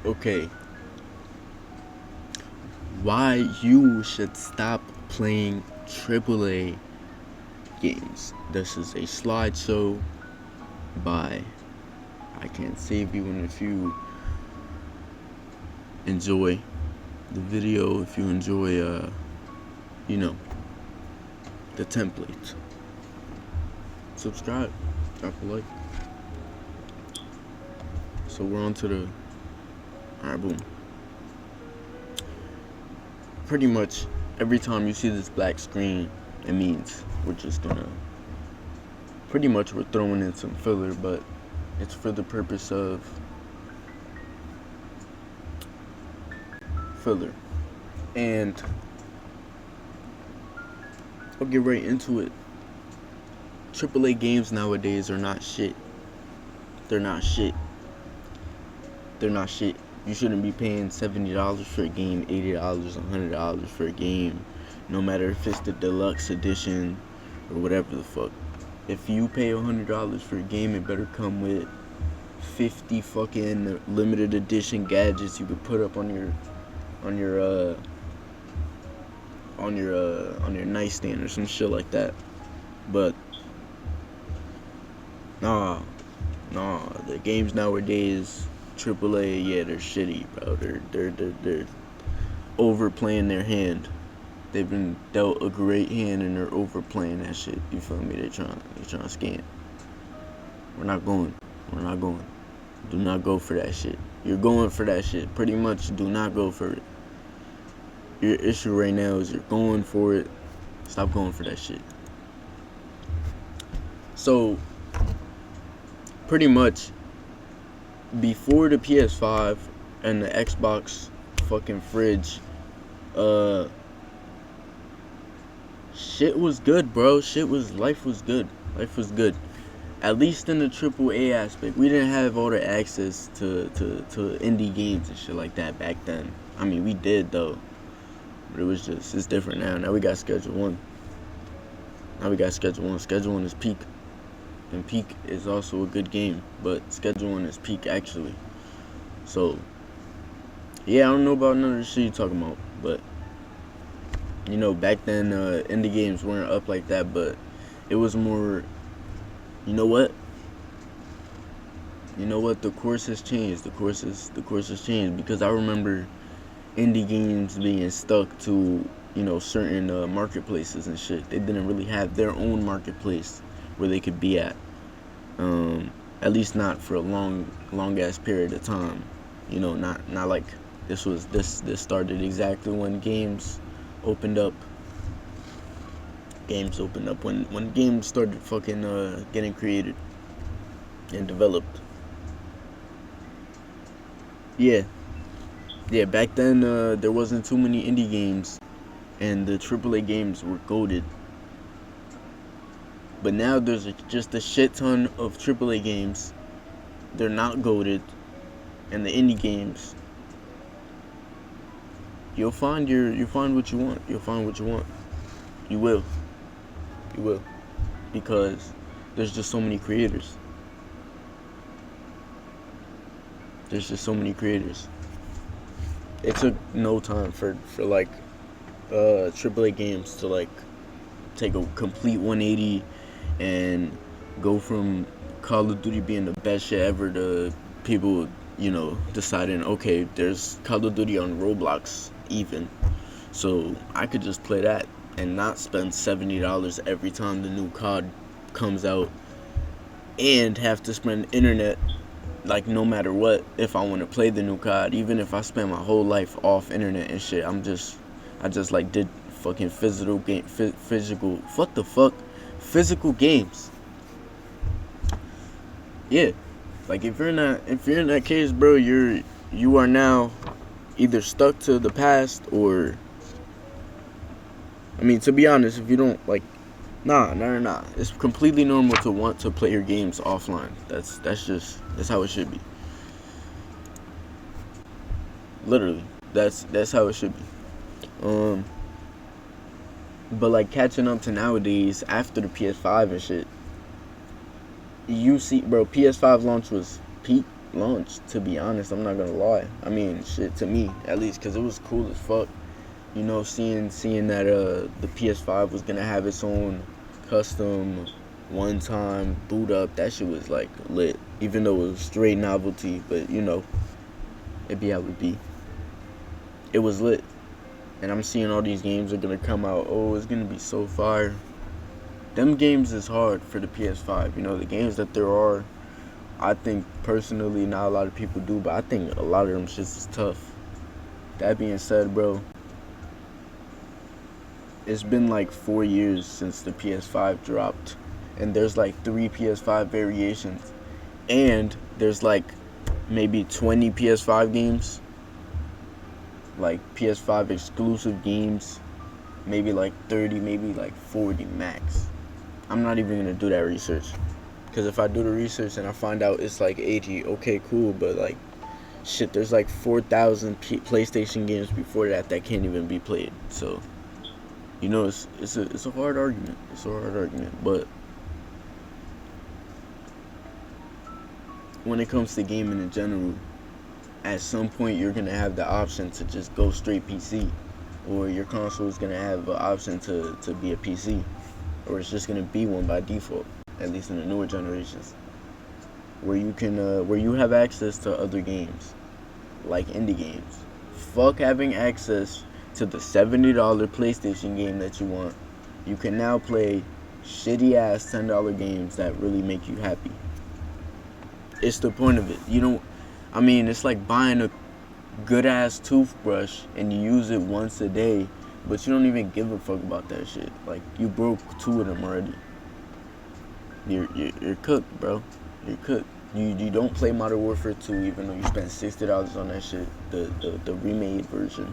Okay, why you should stop playing AAA games. This is a slideshow by I Can't Save You, and if you enjoy the video, if you enjoy you know, the template, subscribe, drop a like. So we're on to the alright, boom. Pretty much every time you see this black screen, it means we're just gonna pretty much we're throwing in some filler, but it's for the purpose of filler. And I'll get right into it. AAA games nowadays are not shit. They're not shit. They're not shit. You shouldn't be paying $70 for a game, $80, $100 for a game, no matter if it's the deluxe edition or whatever the fuck. If you pay $100 for a game, it better come with 50 fucking limited edition gadgets you could put up on your nightstand or some shit like that. But nah, the games nowadays, AAA, yeah, they're shitty, bro. They're overplaying their hand. They've been dealt a great hand and they're overplaying that shit. You feel me? They trying to scam. We're not going. Do not go for that shit. You're going for that shit. Pretty much, do not go for it. Your issue right now is you're going for it. Stop going for that shit. So, pretty much, before the PS5 and the Xbox fucking fridge, shit was good, bro. Life was good. At least in the AAA aspect. We didn't have all the access to indie games and shit like that back then. I mean, we did though. But it's different now. Now we got Schedule 1. Schedule 1 is peak. And Peak is also a good game. But Schedule 1 is peak, actually. So, yeah, I don't know about none of the shit you talking about. But, you know, back then, indie games weren't up like that. But it was more, you know what? The course has changed. The course has changed. Because I remember indie games being stuck to, certain marketplaces and shit. They didn't really have their own marketplace where they could be at. At least not for a long ass period of time. Not like this started exactly when games opened up. When games started fucking getting created and developed. Yeah, back then there wasn't too many indie games, and the AAA games were goated. But now there's just a shit ton of AAA games. They're not goated, and the indie games, you'll find what you want. You will, because there's just so many creators. It took no time for like AAA games to like take a complete 180 and go from Call of Duty being the best shit ever to people, deciding, okay, there's Call of Duty on Roblox even, so I could just play that and not spend $70 every time the new COD comes out and have to spend internet. Like, no matter what, if I want to play the new COD, even if I spend my whole life off internet and shit, I just like did fucking physical games. Yeah, like if you're in that case, bro, you are now either stuck to the past or, I mean, to be honest, if you don't like, nah. It's completely normal to want to play your games offline. That's how it should be. Literally, that's how it should be. But like catching up to nowadays after the PS5 and shit, you see, bro, PS5 launch was peak. launch, to be honest. I'm not gonna lie. I mean, shit, to me at least, because it was cool as fuck. You know, seeing that the PS5 was gonna have its own custom one time boot up. That shit was like lit, even though it was straight novelty. But you know, it be how it be. It was lit, and I'm seeing all these games are gonna come out. Oh, it's gonna be so fire. Them games is hard for the PS5. You know, the games that there are, I think personally not a lot of people do, but I think a lot of them shits is tough. That being said, bro, it's been like 4 years since the PS5 dropped, and there's like 3 PS5 variations, and there's like maybe 20 PS5 games, like PS5 exclusive games, maybe like 30, maybe like 40 max. I'm not even gonna do that research, because if I do the research and I find out it's like 80, okay, cool, but like, shit, there's like 4,000 PlayStation games before that can't even be played. So, you know, it's a hard argument. It's a hard argument, but when it comes to gaming in general, at some point you're gonna have the option to just go straight PC, or your console is gonna have an option to be a PC, or it's just gonna be one by default, at least in the newer generations, where you can where you have access to other games, like indie games. Fuck having access to the $70 PlayStation game that you want. You can now play shitty ass $10 games that really make you happy. It's the point of it. You don't, I mean, it's like buying a good ass toothbrush and you use it once a day, but you don't even give a fuck about that shit. Like, you broke 2 of them already. You're cooked, bro. You're cooked. You don't play Modern Warfare 2 even though you spent $60 on that shit, the remade version.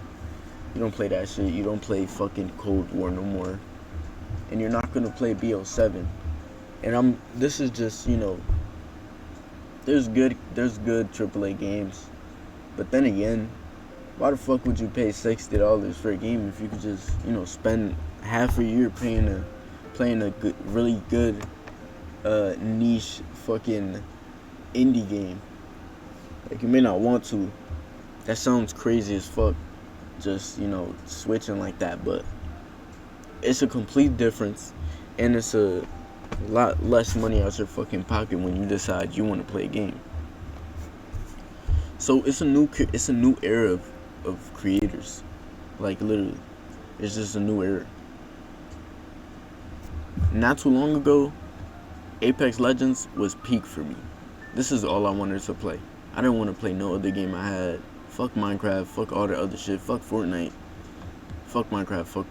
You don't play that shit. You don't play fucking Cold War no more. And you're not gonna play bo6. And this is just, you know, there's good AAA games. But then again, why the fuck would you pay $60 for a game if you could just, you know, spend half a year playing a good, really good niche fucking indie game? Like, you may not want to. That sounds crazy as fuck, just, you know, switching like that, but it's a complete difference, and it's a lot less money out your fucking pocket when you decide you want to play a game. So it's a new era of creators. Like, literally, it's just a new era. Not too long ago, Apex Legends was peak for me. This is all I wanted to play. I didn't want to play no other game I had. Fuck Minecraft, fuck all the other shit, fuck Fortnite, fuck Minecraft, fuck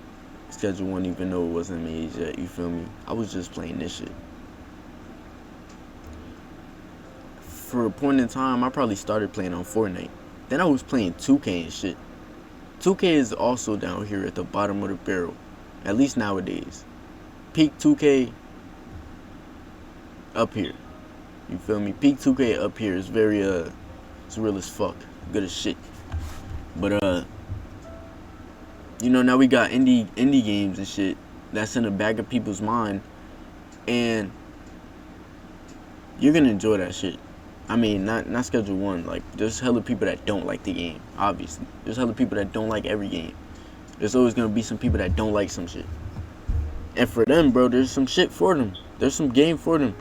Schedule 1, even though it wasn't made yet, you feel me? I was just playing this shit. For a point in time, I probably started playing on Fortnite. Then I was playing 2K and shit. 2K is also down here at the bottom of the barrel, at least nowadays. Peak 2K, up here. You feel me? Peak 2K up here is very, it's real as fuck. Good as shit. But, you know, now we got indie games and shit that's in the back of people's mind, and you're gonna enjoy that shit. I mean, not Schedule 1. Like, there's hella people that don't like the game, obviously. There's hella people that don't like every game. There's always gonna be some people that don't like some shit. And for them, bro, there's some shit for them. There's some game for them.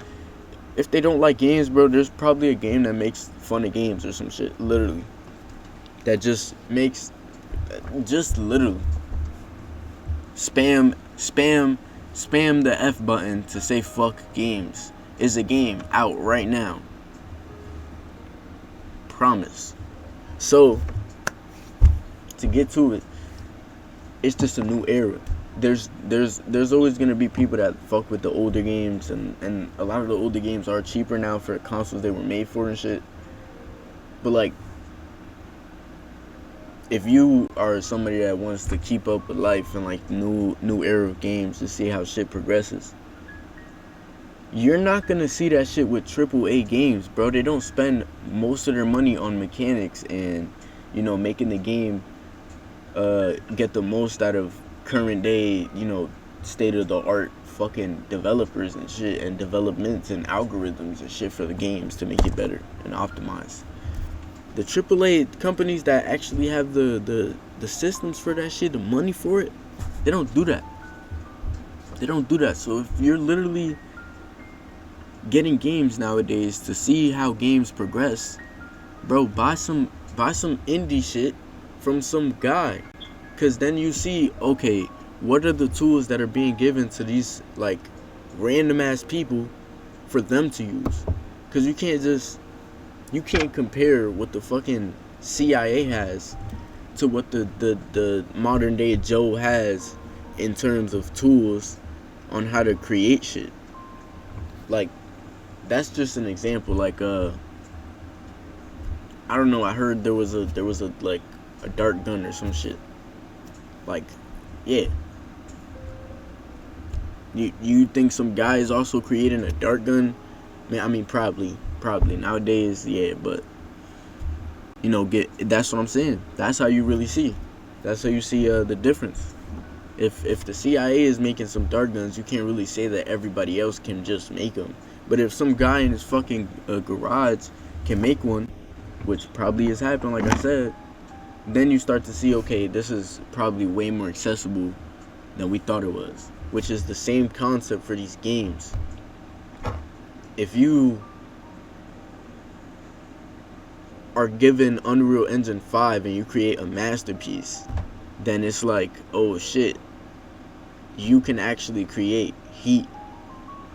If they don't like games, bro, there's probably a game that makes fun of games or some shit, literally. That just makes, just literally. Spam the F button to say fuck games. Is a game out right now. Promise. So, to get to it, it's just a new era. There's always gonna be people that fuck with the older games, and a lot of the older games are cheaper now for the consoles they were made for and shit. But like, if you are somebody that wants to keep up with life and like new era of games to see how shit progresses, you're not gonna see that shit with AAA games, bro. They don't spend most of their money on mechanics and, you know, making the game get the most out of current day, you know, state of the art fucking developers and shit and developments and algorithms and shit for the games to make it better and optimize. The AAA companies that actually have the systems for that shit, the money for it, they don't do that. They don't do that. So if you're literally getting games nowadays to see how games progress, bro, buy some indie shit from some guy, cause then you see, okay, what are the tools that are being given to these like random ass people for them to use? Cause you can't compare what the fucking CIA has to what the modern day Joe has in terms of tools on how to create shit. Like, that's just an example. Like, I don't know. I heard there was a like a dart gun or some shit. Like, yeah. You think some guy is also creating a dart gun? Man, I mean, probably nowadays, yeah. But that's what I'm saying. That's how you really see. That's how you see the difference. If the CIA is making some dart guns, you can't really say that everybody else can just make them. But if some guy in his fucking garage can make one, which probably has happened, like I said, then you start to see, okay, this is probably way more accessible than we thought it was. Which is the same concept for these games. If you are given Unreal Engine 5 and you create a masterpiece, then it's like, oh shit, you can actually create heat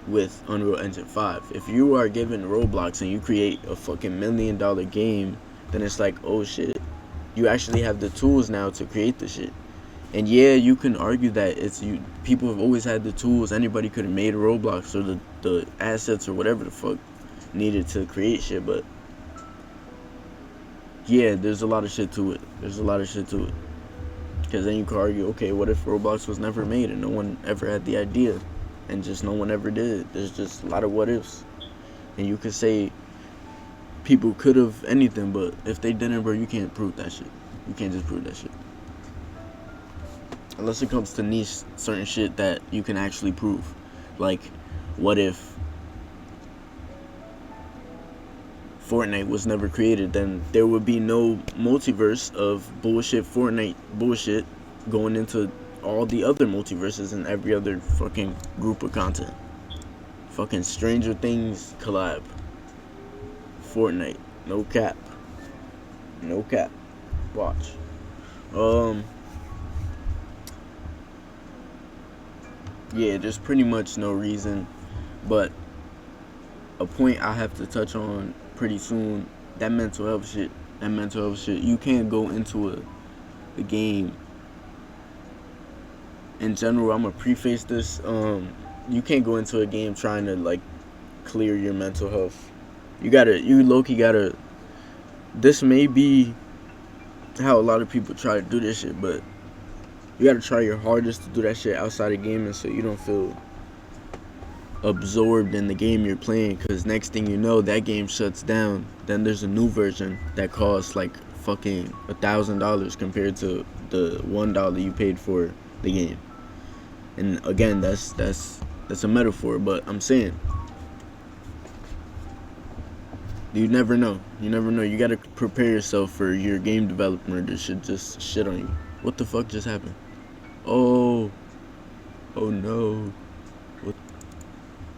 with Unreal Engine 5. If you are given Roblox and you create a fucking $1 million game, then it's like, oh shit, you actually have the tools now to create the shit. And yeah, you can argue that people have always had the tools. Anybody could have made a Roblox or the assets or whatever the fuck needed to create shit, but yeah, there's a lot of shit to it. Because then you could argue, okay, what if Roblox was never made and no one ever had the idea and just no one ever did? There's just a lot of what ifs. And you could say people could have anything, but if they didn't, bro, you can't prove that shit. You can't just prove that shit. Unless it comes to niche certain shit that you can actually prove. Like, what if Fortnite was never created? Then there would be no multiverse of bullshit Fortnite bullshit going into all the other multiverses and every other fucking group of content. Fucking Stranger Things collab. Fortnite. No cap. Watch. Yeah, there's pretty much no reason, but a point I have to touch on pretty soon, that mental health shit, you can't go into a game. In general, I'm gonna preface this, you can't go into a game trying to like clear your mental health. You low-key gotta, this may be how a lot of people try to do this shit, but you gotta try your hardest to do that shit outside of gaming so you don't feel absorbed in the game you're playing, because next thing you know, that game shuts down. Then there's a new version that costs like fucking $1,000 compared to the $1 you paid for the game. And again, that's a metaphor, but I'm saying you never know. You gotta prepare yourself for your game developer to just shit on you. What the fuck just happened? Oh no. What?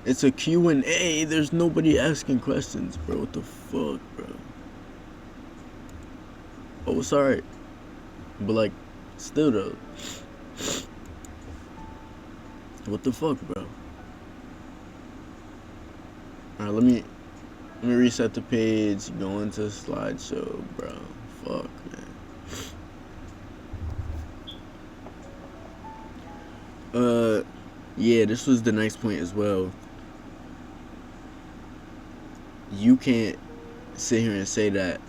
It's a Q&A. There's nobody asking questions, bro. What the fuck, bro? Oh, sorry. But like, still though. What the fuck, bro? Alright, let me reset the page. Go into slideshow, bro. Fuck, man. Yeah, this was the next point as well. You can't sit here and say that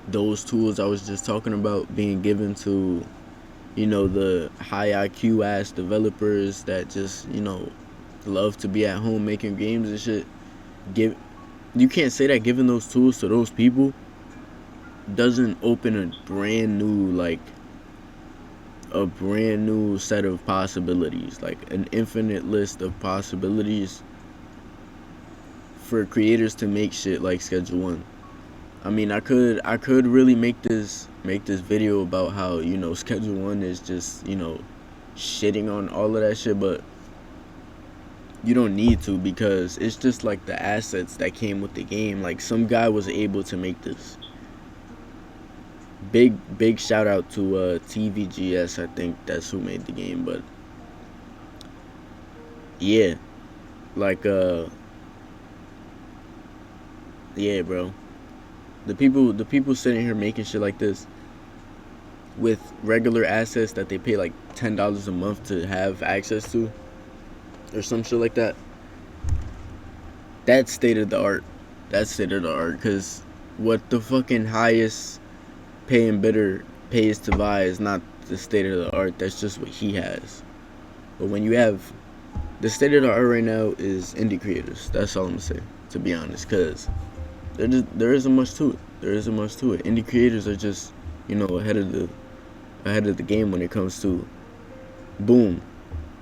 those tools I was just talking about being given to, the high IQ ass developers that just, love to be at home making games and shit. You can't say that giving those tools to those people doesn't open a brand new, like, a brand new set of possibilities, like an infinite list of possibilities for creators to make shit like Schedule One. I mean, I could really make this video about how, you know, Schedule One is just, you know, shitting on all of that shit, but you don't need to, because it's just like the assets that came with the game. Like, some guy was able to make this. Big shout out to TVGS, I think that's who made the game. But yeah, like yeah, bro. The people sitting here making shit like this with regular assets that they pay like $10 a month to have access to, or some shit like that. That's state of the art. That's state of the art. Cause what the fucking highest paying bidder pays to buy is not the state of the art. That's just what he has. But when you have the state of the art right now is indie creators. That's all I'm gonna say, to be honest. Cause there isn't much to it. There isn't much to it. Indie creators are just, you know, ahead of the game when it comes to, boom,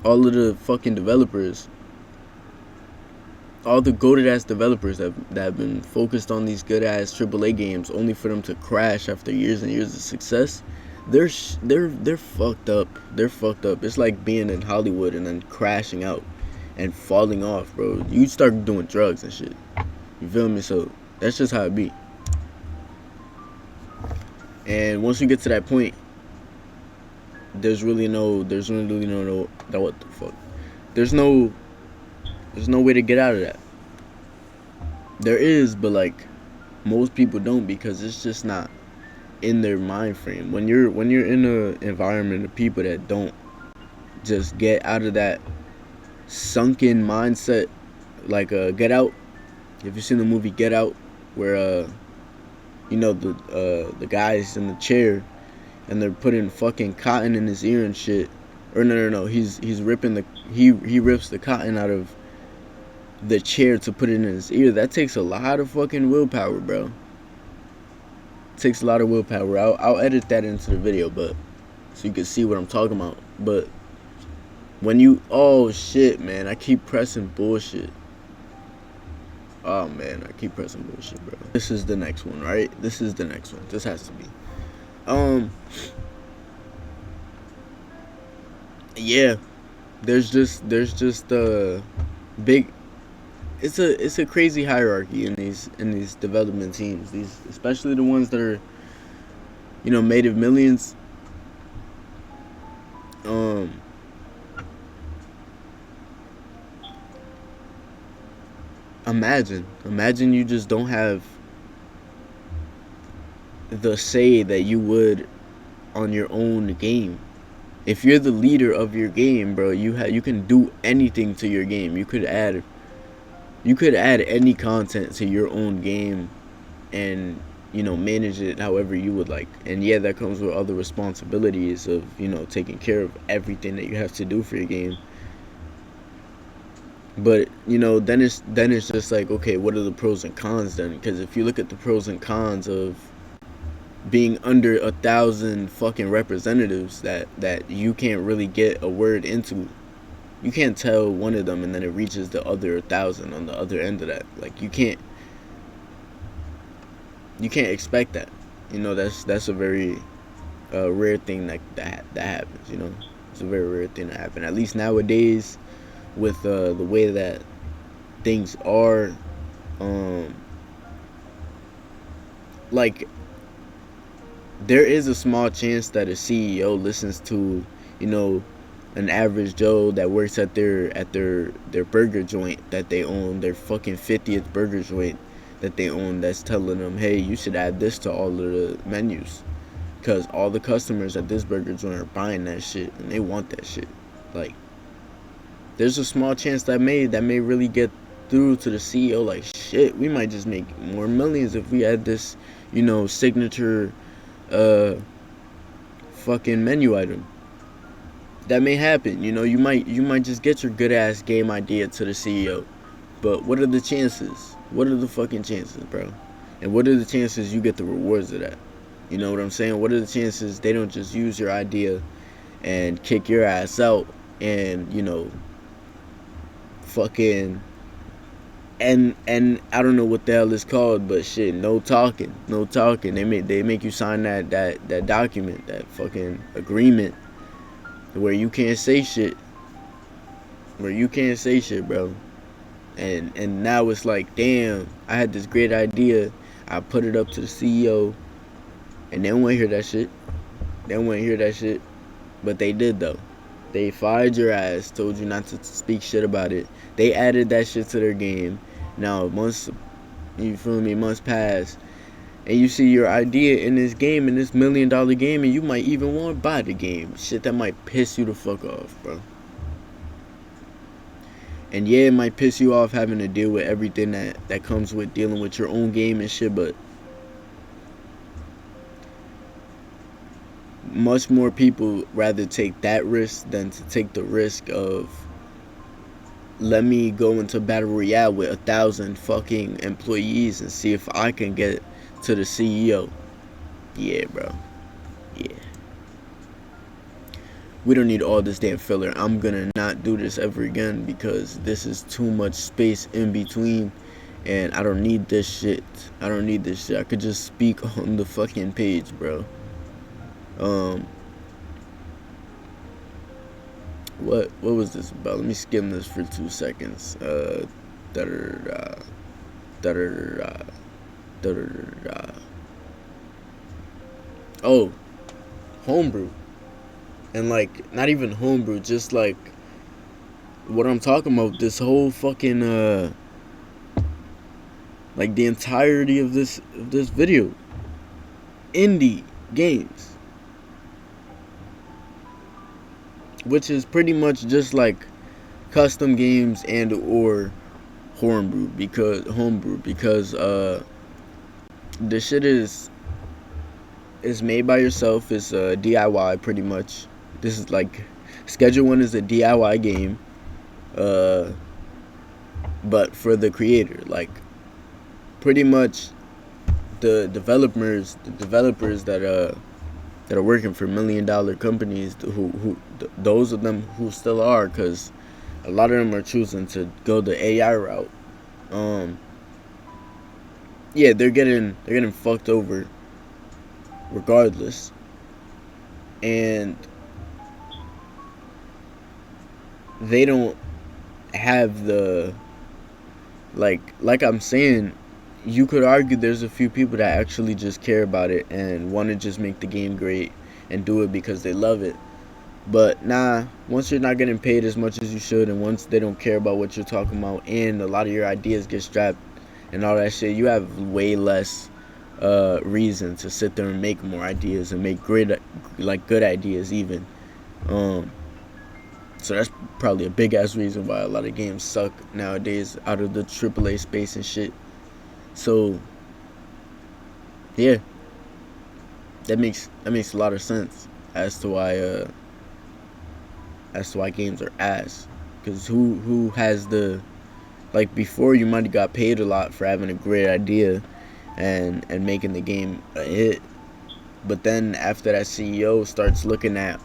all of the fucking developers, all the goated ass developers that have been focused on these good ass AAA games, only for them to crash after years and years of success. They're fucked up. They're fucked up. It's like being in Hollywood and then crashing out and falling off, bro. You start doing drugs and shit. You feel me? So that's just how it be. And once you get to that point, there's really no what the fuck. There's no way to get out of that. There is, but like most people don't, because it's just not in their mind frame. When you're in an environment of people that don't just get out of that sunken mindset, like Get Out. If you've seen the movie Get Out, where you know, the guy's in the chair and they're putting fucking cotton in his ear and shit. Or no, he's ripping he rips the cotton out of the chair to put it in his ear. That takes a lot of fucking willpower, bro. It takes a lot of willpower. I'll edit that into the video, but so you can see what I'm talking about. But when you, oh shit, man, I keep pressing bullshit. Oh man, I keep pressing bullshit, bro. This is the next one, right? This is the next one. This has to be. Yeah, there's just big. It's a crazy hierarchy in these development teams. These, especially the ones that are, you know, made of millions. Imagine you just don't have the say that you would on your own game. If you're the leader of your game, bro, you can do anything to your game. You could add any content to your own game and, you know, manage it however you would like. And yeah, that comes with other responsibilities of, you know, taking care of everything that you have to do for your game. But, you know, then it's just like, okay, what are the pros and cons then? Because if you look at the pros and cons of being under 1,000 fucking representatives that you can't really get a word into, you can't tell one of them and then it reaches the other 1,000 on the other end of that. Like, you can't expect that. You know, that's a very rare thing that happens. You know, it's a very rare thing to happen. At least nowadays, with the way that things are, like, there is a small chance that a CEO listens to, you know, an average Joe that works at their burger joint that they own, their fucking 50th burger joint that they own, that's telling them, hey, you should add this to all of the menus, because all the customers at this burger joint are buying that shit and they want that shit. Like, there's a small chance that may really get through to the CEO. Like, shit, we might just make more millions if we add this, you know, signature fucking menu item. That may happen. You know, you might just get your good ass game idea to the CEO. But what are the chances? What are the fucking chances, bro? And what are the chances you get the rewards of that? You know what I'm saying? What are the chances they don't just use your idea and kick your ass out, and fucking, and I don't know what the hell it's called, but shit, no talking, no talking. They make you sign that document, that fucking agreement, where you can't say shit, bro. And now it's like, damn, I had this great idea. I put it up to the CEO, and they don't want to hear that shit. They don't want to hear that shit, but they did though. They fired your ass, told you not to speak shit about it. They added that shit to their game. Now months, you feel me? Months pass, and you see your idea in this game, in this $1 million game, and you might even want to buy the game. Shit that might piss you the fuck off, bro. And yeah, it might piss you off having to deal with everything that comes with dealing with your own game and shit, but much more people rather take that risk than to take the risk of, let me go into battle royale with 1,000 fucking employees and see if I can get to the CEO. Yeah, bro. Yeah. We don't need all this damn filler. I'm gonna not do this ever again because this is too much space in between, and I don't need this shit. I could just speak on the fucking page, bro. What was this about? Let me skim this for 2 seconds. Da-da-da, da-da-da, da-da-da. Oh, homebrew. And like, not even homebrew, just like what I'm talking about, this whole fucking like the entirety of this video. Indie games. Which is pretty much just like custom games and or homebrew because the shit is made by yourself. It's DIY pretty much. This is like Schedule 1 is a DIY game, but for the creator. Like pretty much the developers that are working for $1 million companies, who those of them who still are, because a lot of them are choosing to go the AI route. Yeah, they're getting fucked over regardless, and they don't have the like I'm saying. You could argue there's a few people that actually just care about it and want to just make the game great and do it because they love it. But nah, once you're not getting paid as much as you should, and once they don't care about what you're talking about, and a lot of your ideas get scrapped and all that shit, you have way less reason to sit there and make more ideas and make great, like good ideas even. So that's probably a big ass reason why a lot of games suck nowadays out of the AAA space and shit. So yeah, that makes a lot of sense as to why games are ass. Because who has the, like, before you might have got paid a lot for having a great idea and making the game a hit, but then after that CEO starts looking at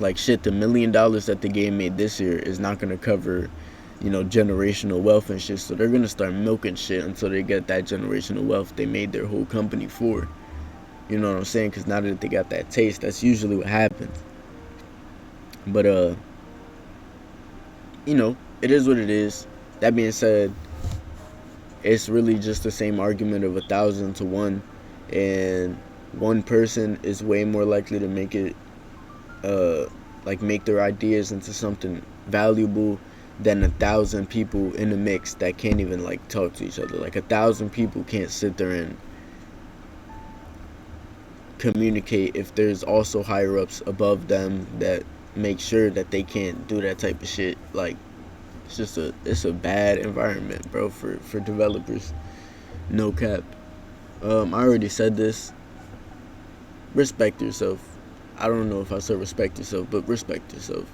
like shit, the $1 million that the game made this year is not gonna cover generational wealth and shit, so they're gonna start milking shit until they get that generational wealth they made their whole company for. You know what I'm saying? Because now that they got that taste, that's usually what happens. But it is what it is. That being said, it's really just the same argument of 1,000 to 1, and one person is way more likely to make it make their ideas into something valuable than 1,000 people in the mix that can't even talk to each other. Like 1,000 people can't sit there and communicate if there's also higher ups above them that make sure that they can't do that type of shit. Like it's a bad environment, bro, for developers. No cap. I already said this. Respect yourself. I don't know if I said respect yourself, but respect yourself.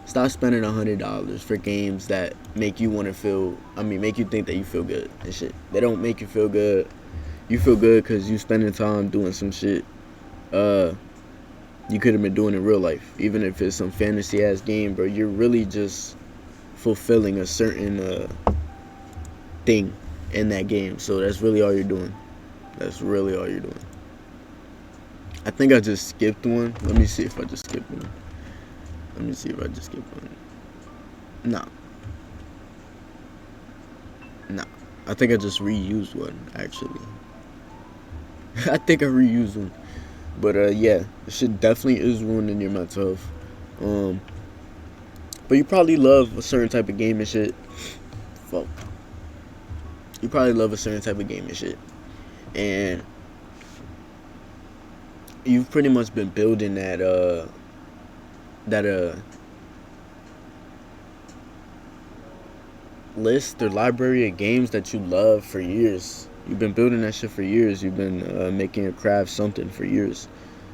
Stop spending $100 for games that make you want to make you think that you feel good and shit. They don't make you feel good. You feel good because you spending time doing some shit. you could have been doing in real life. Even if it's some fantasy ass game, bro, you're really just fulfilling a certain thing in that game. So that's really all you're doing. That's really all you're doing. I think I just skipped one. Let me see if I just skipped one. Let me see if I just skipped one. No. No. I think I just reused one, actually. I think I reused one. But yeah, it shit definitely is ruining your mental health. But you probably love a certain type of game and shit. Fuck. You probably love a certain type of game and shit. And you've pretty much been building that list or library of games that you love for years. You've been building that shit for years. You've been making a craft something for years.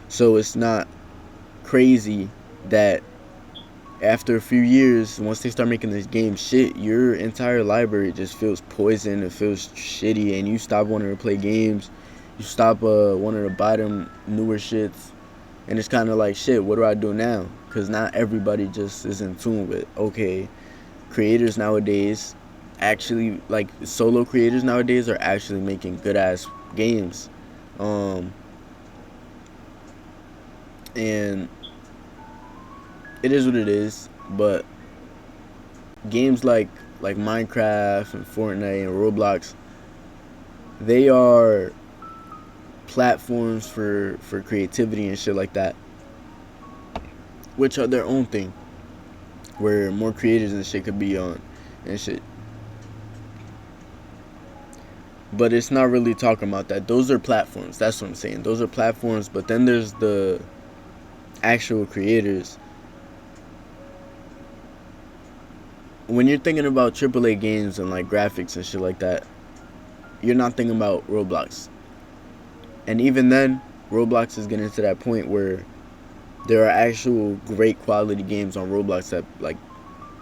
So it's not crazy that after a few years, once they start making this game shit, your entire library just feels poisoned. It feels shitty, and you stop wanting to play games. You stop wanting to buy them newer shits, and it's kind of like, shit, what do I do now? Because not everybody just is in tune with, okay, creators nowadays, actually, like, solo creators nowadays are actually making good ass games. And it is what it is, but games like Minecraft and Fortnite and Roblox, they are platforms for creativity and shit like that, which are their own thing, where more creators and shit could be on and shit. But it's not really talking about that. Those are platforms. That's what I'm saying. Those are platforms, but then there's the actual creators. When you're thinking about AAA games and like graphics and shit like that, you're not thinking about Roblox. And even then, Roblox is getting to that point where there are actual great quality games on Roblox that like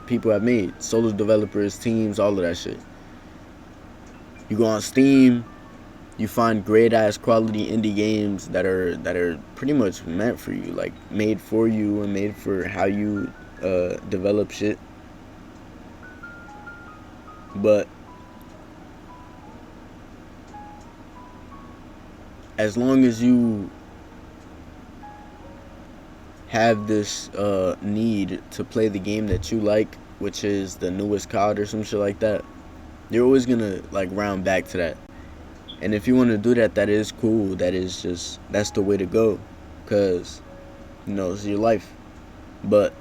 people have made. Solo developers, teams, all of that shit. You go on Steam, you find great ass quality indie games that are pretty much meant for you, like made for you and made for how you develop shit. But as long as you have this need to play the game that you like, which is the newest COD or some shit like that, you're always gonna like round back to that. And if you want to do that, that is cool. That's the way to go, cause it's your life. But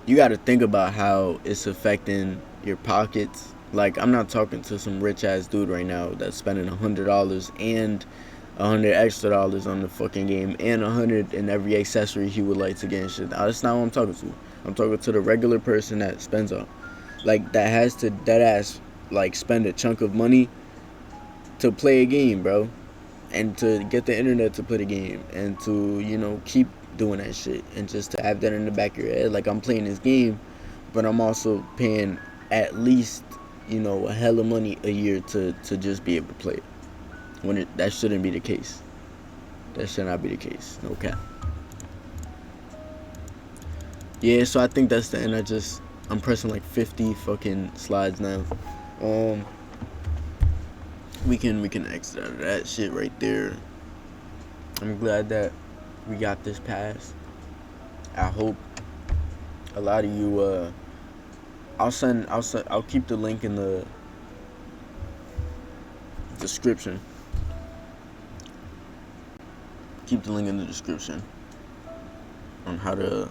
you got to think about how it's affecting your pockets. Like, I'm not talking to some rich ass dude right now that's spending $100 and $100 extra on the fucking game and 100 in every accessory he would like to get and shit. That's not what I'm talking to. I'm talking to the regular person that spends that has to dead ass like spend a chunk of money to play a game, bro, and to get the internet to play the game, and to keep doing that shit, and just to have that in the back of your head, like, I'm playing this game, but I'm also paying at least a hell of money a year to just be able to play it. That shouldn't be the case. That should not be the case. No cap. Yeah, so I think that's the end. I'm pressing like 50 fucking slides now. We can exit out of that shit right there. I'm glad that we got this passed. I hope a lot of you I'll keep the link in the description. Keep the link in the description on how to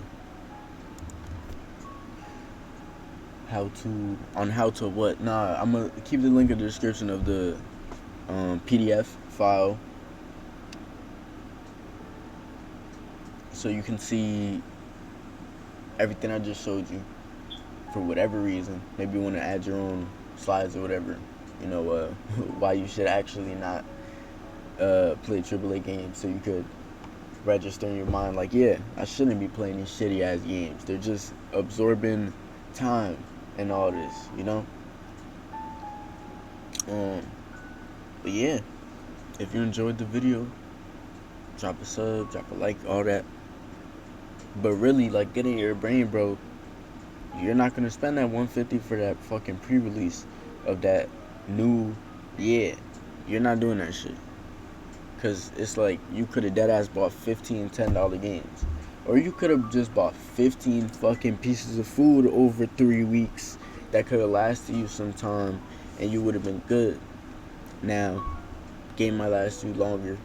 what? Nah, I'm gonna keep the link in the description of the PDF file, so you can see everything I just showed you. For whatever reason, maybe you want to add your own slides or whatever. Why you should actually not play AAA games, so you could register in your mind like, yeah, I shouldn't be playing these shitty ass games. They're just absorbing time and all this, But yeah, if you enjoyed the video, drop a sub, drop a like, all that. But really, like, get in your brain, bro. You're not gonna spend that 150 for that fucking pre-release of that new, yeah. You're not doing that shit. Cause it's like you could have dead ass bought 15 $10 games, or you could have just bought 15 fucking pieces of food over 3 weeks that could have lasted you some time, and you would have been good. Now, game might last you longer.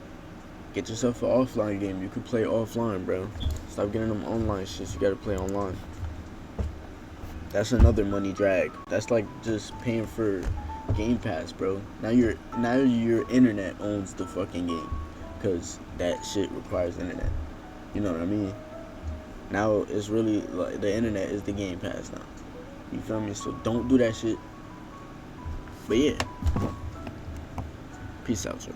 Get yourself an offline game. You could play offline, bro. Stop getting them online shits. You gotta play online. That's another money drag. That's like just paying for Game Pass, bro. Now your internet owns the fucking game, cause that shit requires internet. You know what I mean? Now it's really like the internet is the Game Pass now. You feel me? So don't do that shit. But yeah, peace out, y'all.